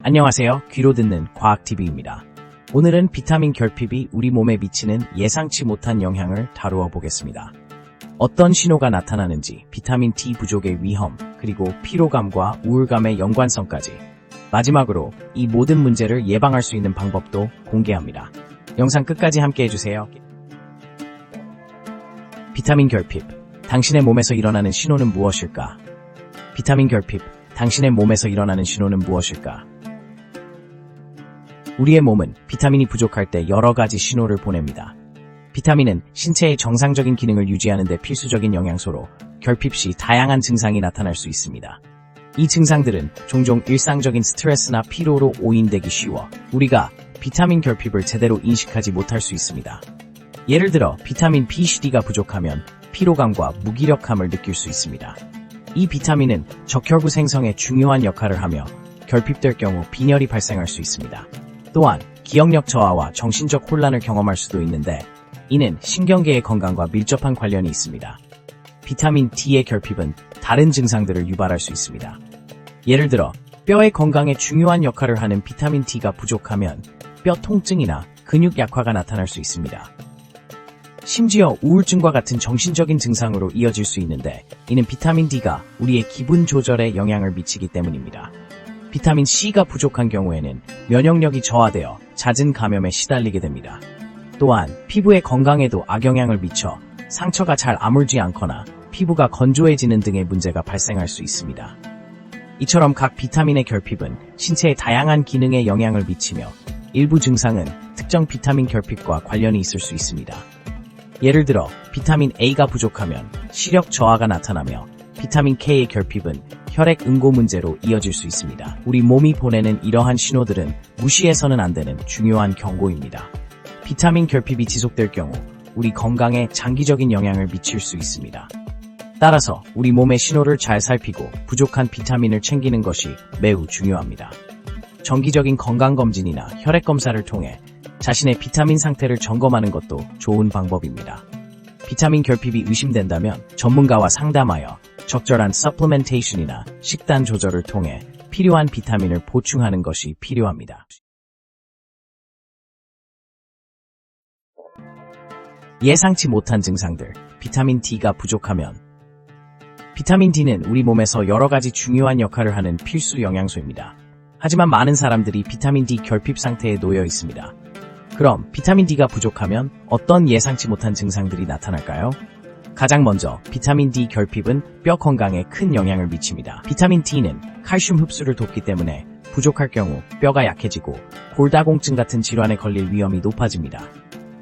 안녕하세요. 귀로 듣는 과학TV입니다. 오늘은 비타민 결핍이 우리 몸에 미치는 예상치 못한 영향을 다루어 보겠습니다. 어떤 신호가 나타나는지, 비타민 D 부족의 위험, 그리고 피로감과 우울감의 연관성까지, 마지막으로 이 모든 문제를 예방할 수 있는 방법도 공개합니다. 영상 끝까지 함께 해주세요. 비타민 결핍, 당신의 몸에서 일어나는 신호는 무엇일까? 비타민 결핍, 당신의 몸에서 일어나는 신호는 무엇일까? 우리의 몸은 비타민이 부족할 때 여러 가지 신호를 보냅니다. 비타민은 신체의 정상적인 기능을 유지하는 데 필수적인 영양소로 결핍 시 다양한 증상이 나타날 수 있습니다. 이 증상들은 종종 일상적인 스트레스나 피로로 오인되기 쉬워 우리가 비타민 결핍을 제대로 인식하지 못할 수 있습니다. 예를 들어 비타민 B, C가 부족하면 피로감과 무기력함을 느낄 수 있습니다. 이 비타민은 적혈구 생성에 중요한 역할을 하며 결핍될 경우 빈혈이 발생할 수 있습니다. 또한 기억력 저하와 정신적 혼란을 경험할 수도 있는데 이는 신경계의 건강과 밀접한 관련이 있습니다. 비타민 D의 결핍은 다른 증상들을 유발할 수 있습니다. 예를 들어 뼈의 건강에 중요한 역할을 하는 비타민 D가 부족하면 뼈 통증이나 근육 약화가 나타날 수 있습니다. 심지어 우울증과 같은 정신적인 증상으로 이어질 수 있는데 이는 비타민 D가 우리의 기분 조절에 영향을 미치기 때문입니다. 비타민 C가 부족한 경우에는 면역력이 저하되어 잦은 감염에 시달리게 됩니다. 또한 피부의 건강에도 악영향을 미쳐 상처가 잘 아물지 않거나 피부가 건조해지는 등의 문제가 발생할 수 있습니다. 이처럼 각 비타민의 결핍은 신체의 다양한 기능에 영향을 미치며 일부 증상은 특정 비타민 결핍과 관련이 있을 수 있습니다. 예를 들어 비타민 A가 부족하면 시력 저하가 나타나며 비타민 K의 결핍은 혈액 응고 문제로 이어질 수 있습니다. 우리 몸이 보내는 이러한 신호들은 무시해서는 안 되는 중요한 경고입니다. 비타민 결핍이 지속될 경우 우리 건강에 장기적인 영향을 미칠 수 있습니다. 따라서 우리 몸의 신호를 잘 살피고 부족한 비타민을 챙기는 것이 매우 중요합니다. 정기적인 건강검진이나 혈액검사를 통해 자신의 비타민 상태를 점검하는 것도 좋은 방법입니다. 비타민 결핍이 의심된다면 전문가와 상담하여 적절한 서플리멘테이션이나 식단 조절을 통해 필요한 비타민을 보충하는 것이 필요합니다. 예상치 못한 증상들, 비타민 D가 부족하면 비타민 D는 우리 몸에서 여러 가지 중요한 역할을 하는 필수 영양소입니다. 하지만 많은 사람들이 비타민 D 결핍 상태에 놓여 있습니다. 그럼 비타민 D가 부족하면 어떤 예상치 못한 증상들이 나타날까요? 가장 먼저 비타민 D 결핍은 뼈 건강에 큰 영향을 미칩니다. 비타민 D는 칼슘 흡수를 돕기 때문에 부족할 경우 뼈가 약해지고 골다공증 같은 질환에 걸릴 위험이 높아집니다.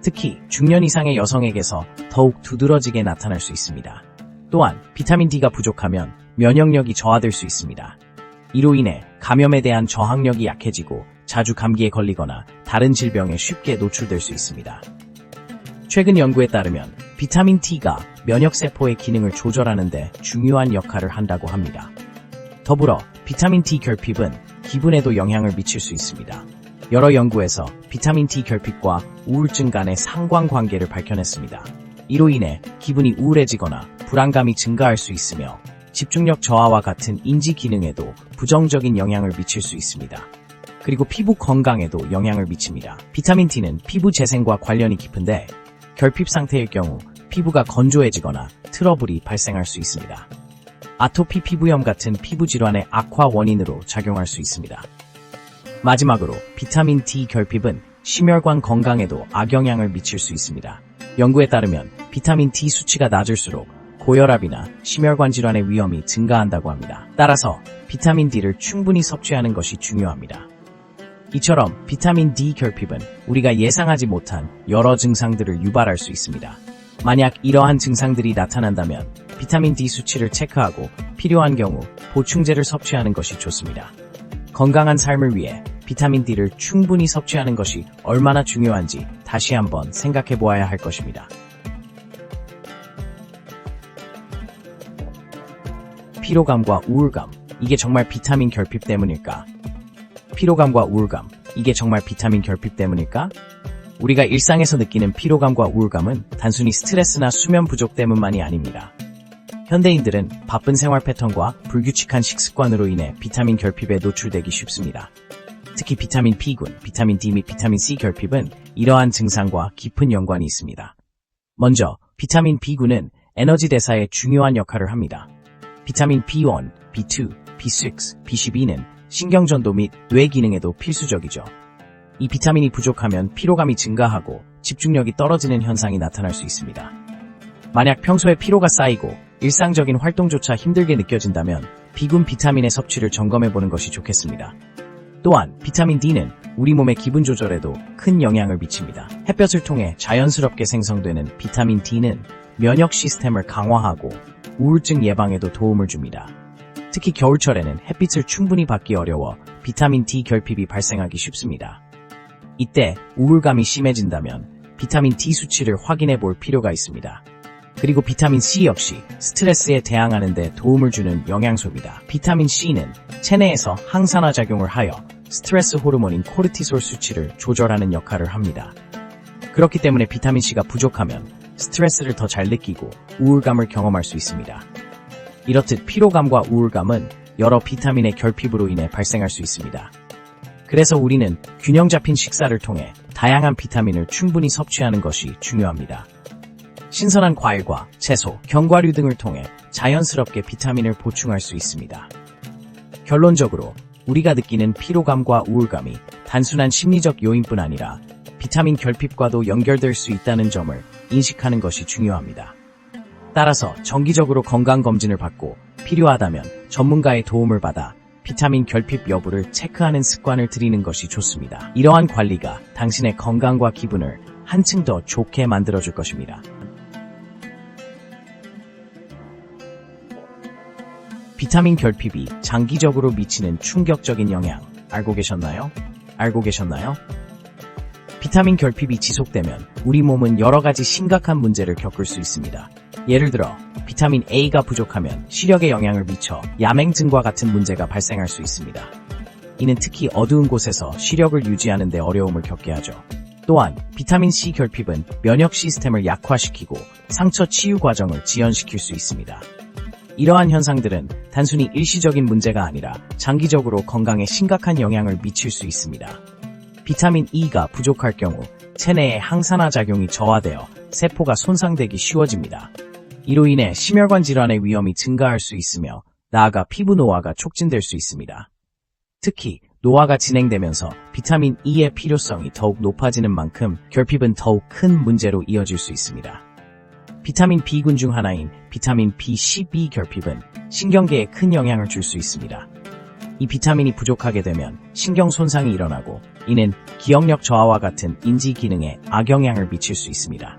특히 중년 이상의 여성에게서 더욱 두드러지게 나타날 수 있습니다. 또한 비타민 D가 부족하면 면역력이 저하될 수 있습니다. 이로 인해 감염에 대한 저항력이 약해지고 자주 감기에 걸리거나 다른 질병에 쉽게 노출될 수 있습니다. 최근 연구에 따르면 비타민 D가 면역세포의 기능을 조절하는 데 중요한 역할을 한다고 합니다. 더불어 비타민 D 결핍은 기분에도 영향을 미칠 수 있습니다. 여러 연구에서 비타민 D 결핍과 우울증 간의 상관관계를 밝혀냈습니다. 이로 인해 기분이 우울해지거나 불안감이 증가할 수 있으며 집중력 저하와 같은 인지 기능에도 부정적인 영향을 미칠 수 있습니다. 그리고 피부 건강에도 영향을 미칩니다. 비타민 D는 피부 재생과 관련이 깊은데 결핍 상태일 경우 피부가 건조해지거나 트러블이 발생할 수 있습니다. 아토피 피부염 같은 피부 질환의 악화 원인으로 작용할 수 있습니다. 마지막으로 비타민 D 결핍은 심혈관 건강에도 악영향을 미칠 수 있습니다. 연구에 따르면 비타민 D 수치가 낮을수록 고혈압이나 심혈관 질환의 위험이 증가한다고 합니다. 따라서 비타민 D를 충분히 섭취하는 것이 중요합니다. 이처럼 비타민 D 결핍은 우리가 예상하지 못한 여러 증상들을 유발할 수 있습니다. 만약 이러한 증상들이 나타난다면 비타민 D 수치를 체크하고 필요한 경우 보충제를 섭취하는 것이 좋습니다. 건강한 삶을 위해 비타민 D를 충분히 섭취하는 것이 얼마나 중요한지 다시 한번 생각해 보아야 할 것입니다. 피로감과 우울감, 이게 정말 비타민 결핍 때문일까? 피로감과 우울감, 이게 정말 비타민 결핍 때문일까? 우리가 일상에서 느끼는 피로감과 우울감은 단순히 스트레스나 수면 부족 때문만이 아닙니다. 현대인들은 바쁜 생활 패턴과 불규칙한 식습관으로 인해 비타민 결핍에 노출되기 쉽습니다. 특히 비타민 B군, 비타민 D 및 비타민 C 결핍은 이러한 증상과 깊은 연관이 있습니다. 먼저 비타민 B군은 에너지 대사에 중요한 역할을 합니다. 비타민 B1, B2, B6, B12는 신경전도 및 뇌 기능에도 필수적이죠. 이 비타민이 부족하면 피로감이 증가하고 집중력이 떨어지는 현상이 나타날 수 있습니다. 만약 평소에 피로가 쌓이고 일상적인 활동조차 힘들게 느껴진다면 B군 비타민의 섭취를 점검해보는 것이 좋겠습니다. 또한 비타민 D는 우리 몸의 기분 조절에도 큰 영향을 미칩니다. 햇볕을 통해 자연스럽게 생성되는 비타민 D는 면역 시스템을 강화하고 우울증 예방에도 도움을 줍니다. 특히 겨울철에는 햇빛을 충분히 받기 어려워 비타민 D 결핍이 발생하기 쉽습니다. 이때 우울감이 심해진다면 비타민 D 수치를 확인해 볼 필요가 있습니다. 그리고 비타민 C 역시 스트레스에 대항하는 데 도움을 주는 영양소입니다. 비타민 C는 체내에서 항산화 작용을 하여 스트레스 호르몬인 코르티솔 수치를 조절하는 역할을 합니다. 그렇기 때문에 비타민 C가 부족하면 스트레스를 더 잘 느끼고 우울감을 경험할 수 있습니다. 이렇듯 피로감과 우울감은 여러 비타민의 결핍으로 인해 발생할 수 있습니다. 그래서 우리는 균형 잡힌 식사를 통해 다양한 비타민을 충분히 섭취하는 것이 중요합니다. 신선한 과일과 채소, 견과류 등을 통해 자연스럽게 비타민을 보충할 수 있습니다. 결론적으로 우리가 느끼는 피로감과 우울감이 단순한 심리적 요인뿐 아니라 비타민 결핍과도 연결될 수 있다는 점을 인식하는 것이 중요합니다. 따라서 정기적으로 건강검진을 받고 필요하다면 전문가의 도움을 받아 비타민 결핍 여부를 체크하는 습관을 들이는 것이 좋습니다. 이러한 관리가 당신의 건강과 기분을 한층 더 좋게 만들어줄 것입니다. 비타민 결핍이 장기적으로 미치는 충격적인 영향 알고 계셨나요? 비타민 결핍이 지속되면 우리 몸은 여러 가지 심각한 문제를 겪을 수 있습니다. 예를 들어 비타민 A가 부족하면 시력에 영향을 미쳐 야맹증과 같은 문제가 발생할 수 있습니다. 이는 특히 어두운 곳에서 시력을 유지하는 데 어려움을 겪게 하죠. 또한 비타민 C 결핍은 면역 시스템을 약화시키고 상처 치유 과정을 지연시킬 수 있습니다. 이러한 현상들은 단순히 일시적인 문제가 아니라 장기적으로 건강에 심각한 영향을 미칠 수 있습니다. 비타민 E가 부족할 경우 체내의 항산화 작용이 저하되어 세포가 손상되기 쉬워집니다. 이로 인해 심혈관 질환의 위험이 증가할 수 있으며 나아가 피부 노화가 촉진될 수 있습니다. 특히 노화가 진행되면서 비타민 E의 필요성이 더욱 높아지는 만큼 결핍은 더욱 큰 문제로 이어질 수 있습니다. 비타민 B군 중 하나인 비타민 B12 결핍은 신경계에 큰 영향을 줄 수 있습니다. 이 비타민이 부족하게 되면 신경 손상이 일어나고 이는 기억력 저하와 같은 인지 기능에 악영향을 미칠 수 있습니다.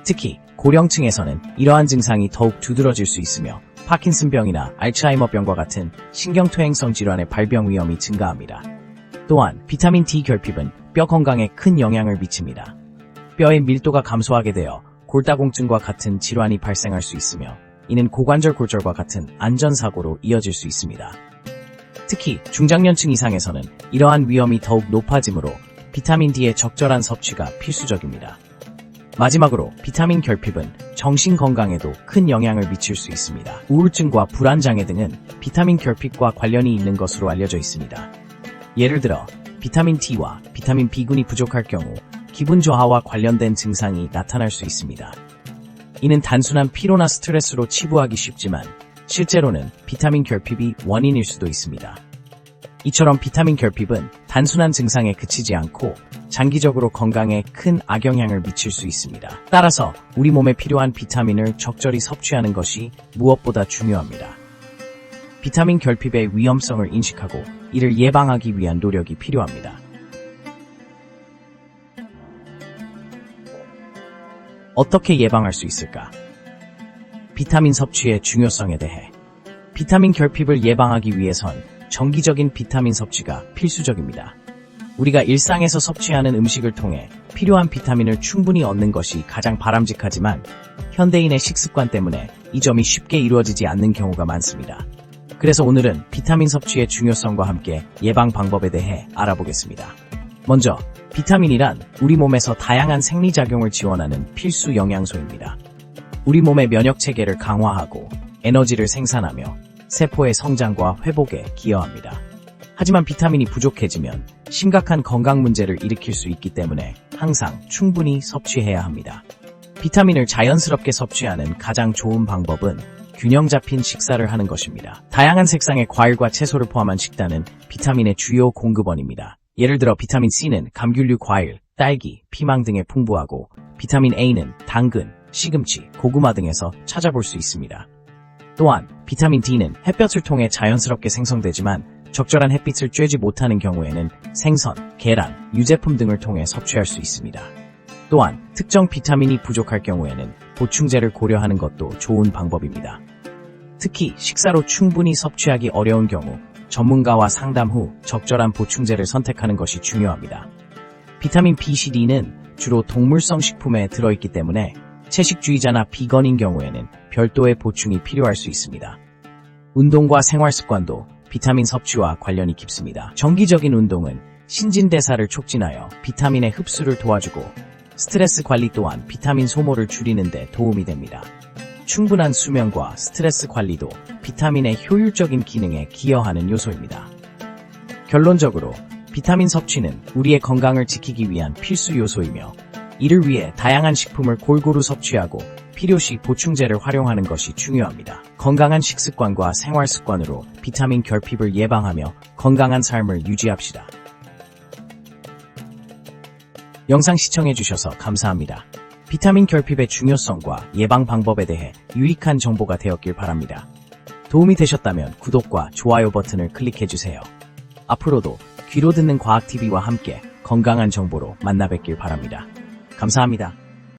특히 고령층에서는 이러한 증상이 더욱 두드러질 수 있으며 파킨슨병이나 알츠하이머병과 같은 신경퇴행성 질환의 발병 위험이 증가합니다. 또한 비타민 D 결핍은 뼈 건강에 큰 영향을 미칩니다. 뼈의 밀도가 감소하게 되어 골다공증과 같은 질환이 발생할 수 있으며 이는 고관절 골절과 같은 안전사고로 이어질 수 있습니다. 특히 중장년층 이상에서는 이러한 위험이 더욱 높아지므로 비타민 D의 적절한 섭취가 필수적입니다. 마지막으로 비타민 결핍은 정신 건강에도 큰 영향을 미칠 수 있습니다. 우울증과 불안장애 등은 비타민 결핍과 관련이 있는 것으로 알려져 있습니다. 예를 들어 비타민 D와 비타민 B군이 부족할 경우 기분 저하와 관련된 증상이 나타날 수 있습니다. 이는 단순한 피로나 스트레스로 치부하기 쉽지만 실제로는 비타민 결핍이 원인일 수도 있습니다. 이처럼 비타민 결핍은 단순한 증상에 그치지 않고 장기적으로 건강에 큰 악영향을 미칠 수 있습니다. 따라서 우리 몸에 필요한 비타민을 적절히 섭취하는 것이 무엇보다 중요합니다. 비타민 결핍의 위험성을 인식하고 이를 예방하기 위한 노력이 필요합니다. 어떻게 예방할 수 있을까? 비타민 섭취의 중요성에 대해 비타민 결핍을 예방하기 위해선 정기적인 비타민 섭취가 필수적입니다. 우리가 일상에서 섭취하는 음식을 통해 필요한 비타민을 충분히 얻는 것이 가장 바람직하지만 현대인의 식습관 때문에 이 점이 쉽게 이루어지지 않는 경우가 많습니다. 그래서 오늘은 비타민 섭취의 중요성과 함께 예방 방법에 대해 알아보겠습니다. 먼저 비타민이란 우리 몸에서 다양한 생리작용을 지원하는 필수 영양소입니다. 우리 몸의 면역 체계를 강화하고 에너지를 생산하며 세포의 성장과 회복에 기여합니다. 하지만 비타민이 부족해지면 심각한 건강 문제를 일으킬 수 있기 때문에 항상 충분히 섭취해야 합니다. 비타민을 자연스럽게 섭취하는 가장 좋은 방법은 균형 잡힌 식사를 하는 것입니다. 다양한 색상의 과일과 채소를 포함한 식단은 비타민의 주요 공급원입니다. 예를 들어 비타민 C는 감귤류 과일, 딸기, 피망 등에 풍부하고 비타민 A는 당근, 시금치, 고구마 등에서 찾아볼 수 있습니다. 또한 비타민 D는 햇볕을 통해 자연스럽게 생성되지만 적절한 햇빛을 쬐지 못하는 경우에는 생선, 계란, 유제품 등을 통해 섭취할 수 있습니다. 또한 특정 비타민이 부족할 경우에는 보충제를 고려하는 것도 좋은 방법입니다. 특히 식사로 충분히 섭취하기 어려운 경우 전문가와 상담 후 적절한 보충제를 선택하는 것이 중요합니다. 비타민 B, C, D는 주로 동물성 식품에 들어있기 때문에 채식주의자나 비건인 경우에는 별도의 보충이 필요할 수 있습니다. 운동과 생활 습관도 비타민 섭취와 관련이 깊습니다. 정기적인 운동은 신진대사를 촉진하여 비타민의 흡수를 도와주고 스트레스 관리 또한 비타민 소모를 줄이는 데 도움이 됩니다. 충분한 수면과 스트레스 관리도 비타민의 효율적인 기능에 기여하는 요소입니다. 결론적으로 비타민 섭취는 우리의 건강을 지키기 위한 필수 요소이며 이를 위해 다양한 식품을 골고루 섭취하고 필요시 보충제를 활용하는 것이 중요합니다. 건강한 식습관과 생활 습관으로 비타민 결핍을 예방하며 건강한 삶을 유지합시다. 영상 시청해주셔서 감사합니다. 비타민 결핍의 중요성과 예방 방법에 대해 유익한 정보가 되었길 바랍니다. 도움이 되셨다면 구독과 좋아요 버튼을 클릭해주세요. 앞으로도 귀로 듣는 과학TV와 함께 건강한 정보로 만나 뵙길 바랍니다. 감사합니다.